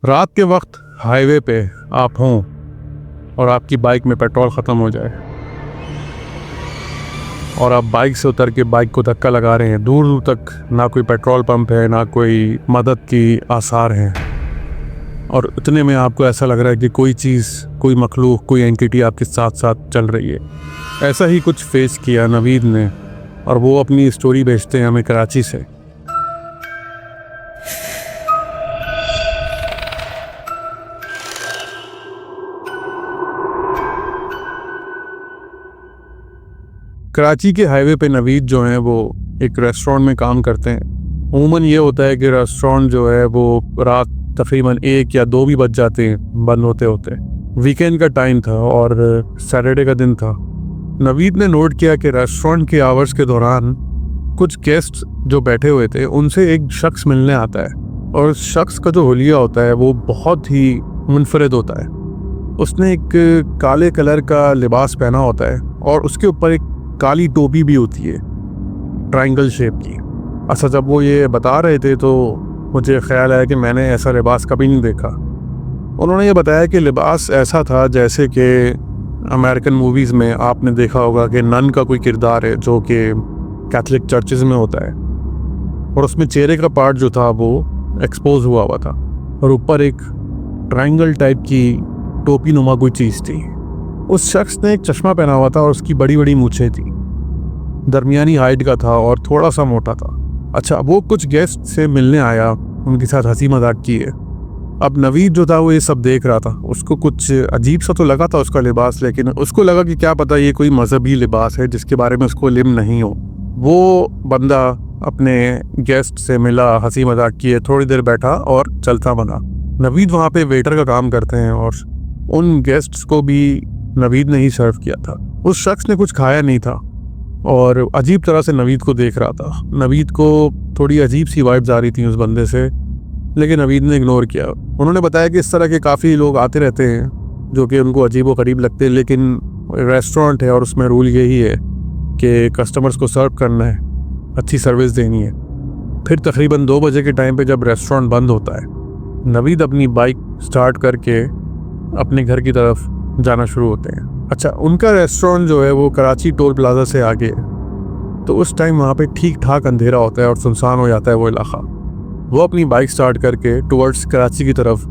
रात के वक्त हाईवे पे आप हों और आपकी बाइक में पेट्रोल ख़त्म हो जाए और आप बाइक से उतर के बाइक को धक्का लगा रहे हैं। दूर दूर तक ना कोई पेट्रोल पंप है, ना कोई मदद की आसार हैं, और इतने में आपको ऐसा लग रहा है कि कोई चीज़, कोई मखलूक, कोई एंटिटी आपके साथ साथ चल रही है। ऐसा ही कुछ फेस किया नवीद ने, और वो अपनी स्टोरी भेजते हैं हमें कराची से। कराची के हाईवे पे नवीद जो हैं वो एक रेस्टोरेंट में काम करते हैं। अमूमन ये होता है कि रेस्टोरेंट जो है वो रात तकरीबन 1 या 2 भी बज जाते हैं बंद होते होते। वीकेंड का टाइम था और सैटरडे का दिन था। नवीद ने नोट किया कि रेस्टोरेंट के आवर्स के दौरान कुछ गेस्ट जो बैठे हुए थे उनसे एक शख्स मिलने आता है, और उस शख्स का जो हुलिया होता है वो बहुत ही मुनफरिद होता है। उसने एक काले कलर का लिबास पहना होता है और उसके ऊपर एक काली टोपी भी होती है ट्रायंगल शेप की। अच्छा, जब वो ये बता रहे थे तो मुझे ख्याल आया कि मैंने ऐसा लिबास कभी नहीं देखा। उन्होंने ये बताया कि लिबास ऐसा था जैसे कि अमेरिकन मूवीज़ में आपने देखा होगा कि नन का कोई किरदार है जो कि कैथलिक चर्चेज़ में होता है, और उसमें चेहरे का पार्ट जो था वो एक्सपोज हुआ हुआ था और ऊपर एक ट्रायंगल टाइप की टोपी नुमा कोई चीज़ थी। उस शख्स ने एक चश्मा पहना हुआ था और उसकी बड़ी बड़ी मूछें थी, दरमियानी हाइट का था और थोड़ा सा मोटा था। अच्छा, वो कुछ गेस्ट से मिलने आया, उनके साथ हंसी मजाक की है। अब नवीद जो था वो ये सब देख रहा था। उसको कुछ अजीब सा तो लगा था उसका लिबास, लेकिन उसको लगा कि क्या पता ये कोई मजहबी लिबास है जिसके बारे में उसको इल्म नहीं हो। वो बंदा अपने गेस्ट से मिला, हंसी मजाक किए, थोड़ी देर बैठा और चलता बना। नवीद वहाँ पे वेटर का काम करते हैं और उन गेस्ट्स को भी नवीद ने ही सर्व किया था। उस शख्स ने कुछ खाया नहीं था और अजीब तरह से नवीद को देख रहा था। नवीद को थोड़ी अजीब सी वाइब्स आ रही थी उस बंदे से, लेकिन नवीद ने इग्नोर किया। उन्होंने बताया कि इस तरह के काफ़ी लोग आते रहते हैं जो कि उनको अजीब व गरीब लगते हैं, लेकिन रेस्टोरेंट है और उसमें रूल यही है कि कस्टमर्स को सर्व करना है, अच्छी सर्विस देनी है। फिर तकरीबन 2 बजे के टाइम पे जब रेस्टोरेंट बंद होता है, नवीद अपनी बाइक स्टार्ट करके अपने घर की तरफ जाना शुरू होते हैं। अच्छा, उनका रेस्टोरेंट जो है वो कराची टोल प्लाजा से आगे है, तो उस टाइम वहाँ पे ठीक ठाक अंधेरा होता है और सुनसान हो जाता है वो इलाका। वो अपनी बाइक स्टार्ट करके टुवर्ड्स कराची की तरफ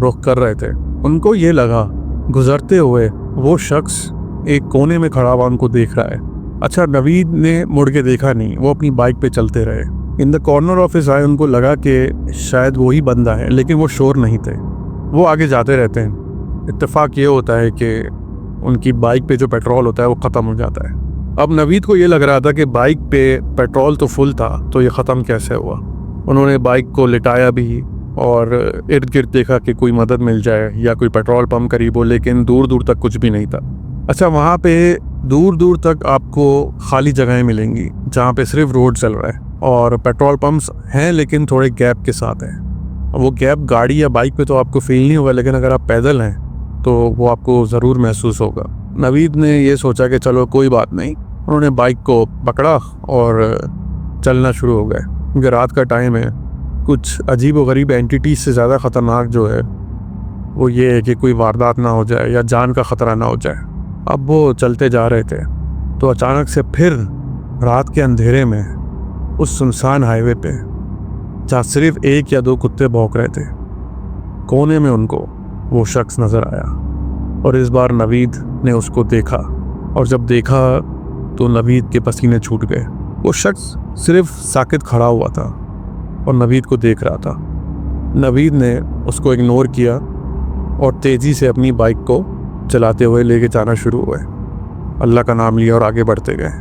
रुख कर रहे थे। उनको ये लगा गुजरते हुए वो शख्स एक कोने में खड़ा हुआ उनको देख रहा है। अच्छा, नवीद ने मुड़ के देखा नहीं, वो अपनी बाइक पे चलते रहे। In the corner of his eye उनको लगा कि शायद वही बंदा है, लेकिन वो श्योर नहीं थे। वो आगे जाते रहते हैं। इत्तेफाक ये होता है कि उनकी बाइक पे जो पेट्रोल होता है वो ख़त्म हो जाता है। अब नवीद को ये लग रहा था कि बाइक पे पेट्रोल तो फुल था, तो ये ख़त्म कैसे हुआ। उन्होंने बाइक को लिटाया भी और इर्द गिर्द देखा कि कोई मदद मिल जाए या कोई पेट्रोल पंप करीब हो, लेकिन दूर दूर तक कुछ भी नहीं था। अच्छा, वहाँ पे दूर दूर तक आपको खाली जगहें मिलेंगी जहाँ पे सिर्फ रोड चल रहा है, और पेट्रोल पंप्स हैं लेकिन थोड़े गैप के साथ हैं। वो गैप गाड़ी या बाइक पे तो आपको फील नहीं होगा, लेकिन अगर आप पैदल हैं तो वो आपको ज़रूर महसूस होगा। नवीद ने ये सोचा कि चलो कोई बात नहीं। उन्होंने बाइक को पकड़ा और चलना शुरू हो गए, क्योंकि रात का टाइम है। कुछ अजीब व गरीब एंटिटीज से ज़्यादा ख़तरनाक जो है वो ये है कि कोई वारदात ना हो जाए या जान का ख़तरा ना हो जाए। अब वो चलते जा रहे थे तो अचानक से फिर रात के अंधेरे में उस सुनसान हाईवे पे, जहाँ सिर्फ 1 या 2 कुत्ते भौंक रहे थे, कोने में उनको वो शख्स नज़र आया। और इस बार नवीद ने उसको देखा, और जब देखा तो नवीद के पसीने छूट गए। वो शख्स सिर्फ साकित खड़ा हुआ था और नवीद को देख रहा था। नवीद ने उसको इग्नोर किया और तेज़ी से अपनी बाइक को चलाते हुए लेके जाना शुरू हुए। अल्लाह का नाम लिया और आगे बढ़ते गए,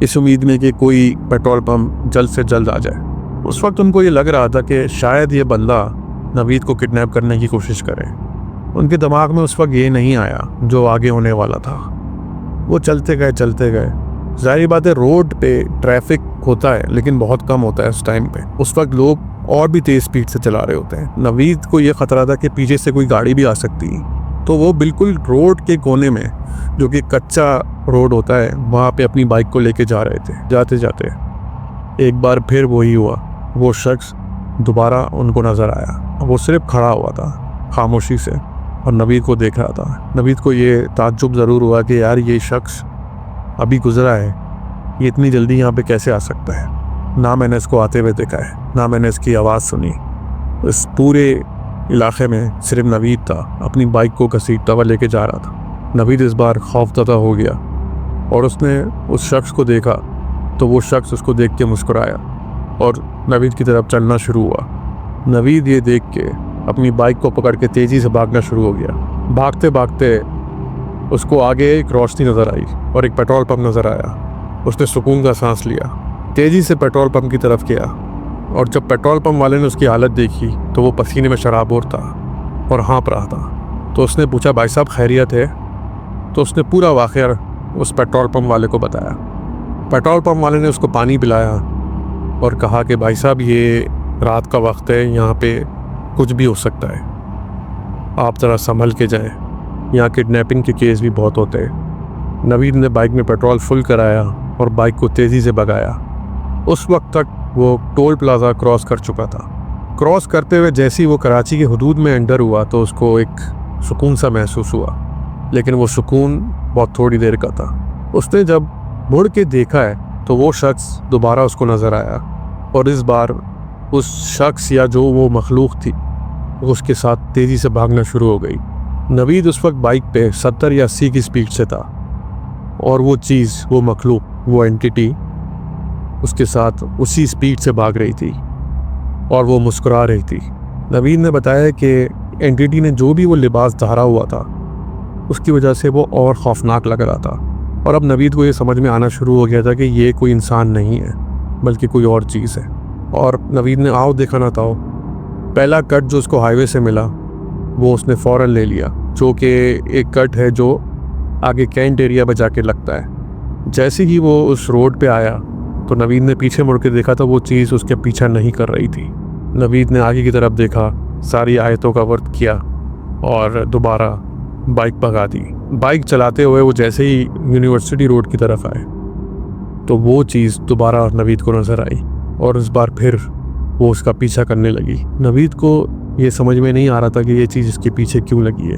इस उम्मीद में कि कोई पेट्रोल पंप जल्द से जल्द आ जाए। उस वक्त उनको ये लग रहा था कि शायद ये बंदा नवीद को किडनैप करने की कोशिश करे। उनके दिमाग में उस वक्त ये नहीं आया जो आगे होने वाला था। वो चलते गए। ज़ाहिर बात है, रोड पे ट्रैफिक होता है लेकिन बहुत कम होता है उस टाइम पे। उस वक्त लोग और भी तेज़ स्पीड से चला रहे होते हैं। नवीद को ये ख़तरा था कि पीछे से कोई गाड़ी भी आ सकती है, तो वो बिल्कुल रोड के कोने में, जो कि कच्चा रोड होता है, वहाँ पे अपनी बाइक को लेके जा रहे थे। जाते जाते एक बार फिर वही हुआ, वो शख्स दोबारा उनको नज़र आया। वो सिर्फ खड़ा हुआ था खामोशी से और नवीद को देख रहा था। नवीद को ये ताज्जुब ज़रूर हुआ कि यार ये शख्स अभी गुजरा है, ये इतनी जल्दी यहाँ पे कैसे आ सकता है। ना मैंने इसको आते हुए देखा है, ना मैंने इसकी आवाज़ सुनी। इस पूरे इलाके में सिर्फ नवीद था, अपनी बाइक को घसीटता हुआ लेके जा रहा था। नवीद इस बार खौफज़दा हो गया और उसने उस शख्स को देखा तो वो शख्स उसको देख के मुस्कुराया और नवीद की तरफ चलना शुरू हुआ। नवीद ये देख के अपनी बाइक को पकड़ के तेज़ी से भागना शुरू हो गया। भागते भागते उसको आगे एक रोशनी नज़र आई और एक पेट्रोल पंप नज़र आया। उसने सुकून का सांस लिया, तेज़ी से पेट्रोल पंप की तरफ गया और जब पेट्रोल पंप वाले ने उसकी हालत देखी तो वो पसीने में शराबोर था और हाँफ रहा था। तो उसने पूछा, भाई साहब खैरियत है? तो उसने पूरा वाक़या उस पेट्रोल पंप वाले को बताया। पेट्रोल पंप वाले ने उसको पानी पिलाया और कहा कि भाई साहब ये रात का वक्त है, यहाँ पे कुछ भी हो सकता है, आप ज़रा संभल के जाएं, यहाँ किडनैपिंग के केस भी बहुत होते हैं। नवीद ने बाइक में पेट्रोल फुल कराया और बाइक को तेज़ी से भगाया। उस वक्त तक वो टोल प्लाज़ा क्रॉस कर चुका था। क्रॉस करते हुए जैसे ही वो कराची के हदूद में एंटर हुआ तो उसको एक सुकून सा महसूस हुआ, लेकिन वो सुकून बहुत थोड़ी देर का था। उसने जब मुड़ के देखा है तो वो शख्स दोबारा उसको नज़र आया और इस बार उस शख्स या जो वो मखलूक थी वो उसके साथ तेज़ी से भागना शुरू हो गई। नवीद उस वक्त बाइक पे 70 या 80 की स्पीड से था और वो चीज़, वो मखलूक, वो एंटिटी उसके साथ उसी स्पीड से भाग रही थी और वो मुस्कुरा रही थी। नवीद ने बताया कि एंटिटी ने जो भी वो लिबास धारा हुआ था उसकी वजह से वो और खौफनाक लग रहा था और अब नवीद को ये समझ में आना शुरू हो गया था कि ये कोई इंसान नहीं है बल्कि कोई और चीज़ है। और नवीद ने आओ देखा ना था, पहला कट जो उसको हाईवे से मिला वो उसने फ़ौरन ले लिया, जो कि एक कट है जो आगे कैंट एरिया में जाके लगता है। जैसे ही वो उस रोड पे आया तो नवीद ने पीछे मुड़ के देखा तो वो चीज़ उसके पीछा नहीं कर रही थी। नवीद ने आगे की तरफ देखा, सारी आयतों का वर्त किया और दोबारा बाइक भगा दी। बाइक चलाते हुए वो जैसे ही यूनिवर्सिटी रोड की तरफ आए तो वो चीज़ दोबारा नवीद को नज़र आई और इस बार फिर वो उसका पीछा करने लगी। नवीद को ये समझ में नहीं आ रहा था कि ये चीज़ इसके पीछे क्यों लगी है।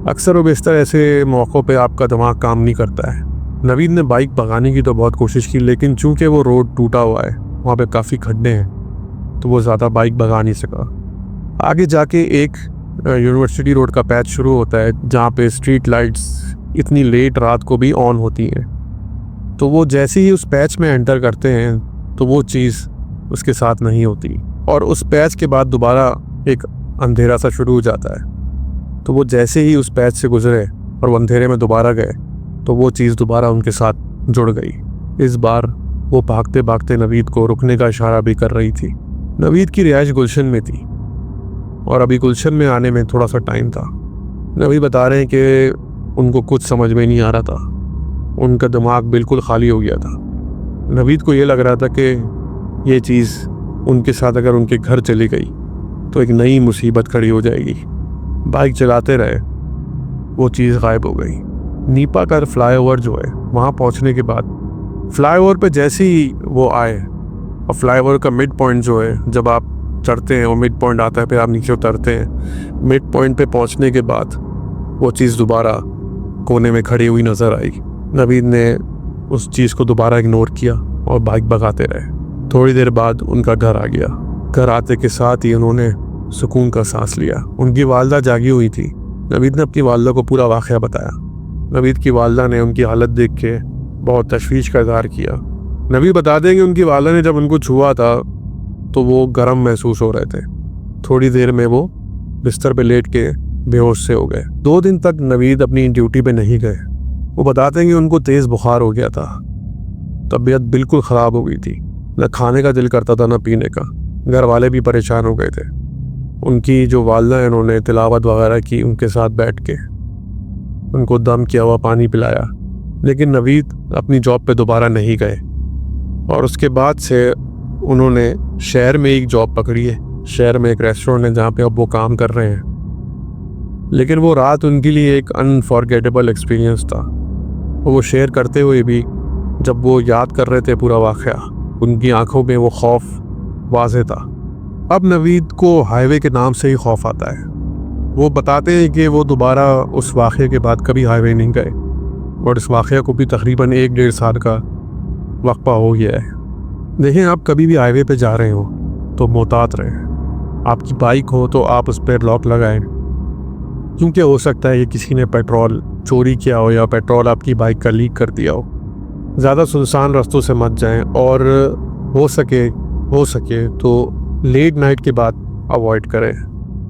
अक्सर व बेशतर ऐसे मौक़ों पे आपका दिमाग काम नहीं करता है। नवीद ने बाइक भगाने की तो बहुत कोशिश की, लेकिन चूंकि वो रोड टूटा हुआ है, वहाँ पे काफ़ी खड्डे हैं, तो वो ज़्यादा बाइक भगा नहीं सका। आगे जाके एक यूनिवर्सिटी रोड का पैच शुरू होता है जहाँ पे स्ट्रीट लाइट्स इतनी लेट रात को भी ऑन होती हैं। तो वो जैसे ही उस पैच में एंटर करते हैं तो वो चीज़ उसके साथ नहीं होती और उस पैच के बाद दोबारा एक अंधेरा सा शुरू हो जाता है। तो वो जैसे ही उस पैच से गुजरे और वो अंधेरे में दोबारा गए तो वो चीज़ दोबारा उनके साथ जुड़ गई। इस बार वो भागते भागते नवीद को रुकने का इशारा भी कर रही थी। नवीद की रिहाइश गुलशन में थी और अभी गुलशन में आने में थोड़ा सा टाइम था। नवीद बता रहे हैं कि उनको कुछ समझ में नहीं आ रहा था, उनका दिमाग बिल्कुल खाली हो गया था। नवीद को ये लग रहा था कि ये चीज़ उनके साथ अगर उनके घर चली गई तो एक नई मुसीबत खड़ी हो जाएगी। बाइक चलाते रहे, वो चीज़ गायब हो गई। नीपा का फ्लाईओवर जो है, वहाँ पहुँचने के बाद फ्लाईओवर पे जैसे ही वो आए और फ्लाईओवर का मिड पॉइंट जो है, जब आप चढ़ते हैं वो मिड पॉइंट आता है, फिर आप नीचे उतरते हैं। मिड पॉइंट पे पहुँचने के बाद वो चीज़ दोबारा कोने में खड़ी हुई नज़र आई। नवीद ने उस चीज़ को दोबारा इग्नोर किया और बाइक भगाते रहे। थोड़ी देर बाद उनका घर आ गया। घर आते के साथ ही उन्होंने सुकून का सांस लिया। उनकी वालदा जागी हुई थी। नवीद ने अपनी वालदा को पूरा वाक़या बताया। नवीद की वालदा ने उनकी हालत देख के बहुत तशवीश का इज़हार किया। नवीद बता दें कि उनकी वालदा ने जब उनको छुआ था तो वो गर्म महसूस हो रहे थे। थोड़ी देर में वो बिस्तर पे लेट के बेहोश से हो गए। 2 दिन तक नवीद अपनी ड्यूटी पे नहीं गए। वो बताते हैं कि उनको तेज़ बुखार हो गया था, तबीयत बिल्कुल ख़राब हो गई थी, न खाने का दिल करता था न पीने का। घर वाले भी परेशान हो गए थे। उनकी जो वालदा है, उन्होंने तिलावत वगैरह की उनके साथ बैठ के, उनको दम किया हुआ पानी पिलाया। लेकिन नवीद अपनी जॉब पे दोबारा नहीं गए और उसके बाद से उन्होंने शहर में एक जॉब पकड़ी है। शहर में एक रेस्टोरेंट है जहाँ पे अब वो काम कर रहे हैं। लेकिन वो रात उनके लिए एक अनफॉरगेटेबल एक्सपीरियंस था। वो शेयर करते हुए भी जब वो याद कर रहे थे पूरा वाक़या, उनकी आंखों में वो खौफ वाज़े था। अब नवीद को हाईवे के नाम से ही खौफ आता है। वो बताते हैं कि वो दोबारा उस वाक़े के बाद कभी हाईवे नहीं गए और इस वाक़े को भी तकरीबन 1-1.5 साल का वक्फा हो गया है। देखें, आप कभी भी हाईवे पे जा रहे हो तो मोहतात रहें। आपकी बाइक हो तो आप उस पर लॉक लगाएं, क्योंकि हो सकता है कि किसी ने पेट्रोल चोरी किया हो या पेट्रोल आपकी बाइक का लीक कर दिया हो। ज़्यादा सुनसान रास्तों से मत जाएं और हो सके तो लेट नाइट के बाद अवॉइड करें,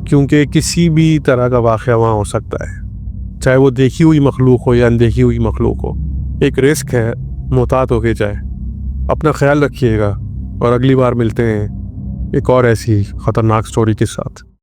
क्योंकि किसी भी तरह का वाक़या वहाँ हो सकता है, चाहे वो देखी हुई मखलूक हो या अनदेखी हुई मखलूक हो। एक रिस्क है, मोहतात होके जाए। अपना ख्याल रखिएगा और अगली बार मिलते हैं एक और ऐसी ख़तरनाक स्टोरी के साथ।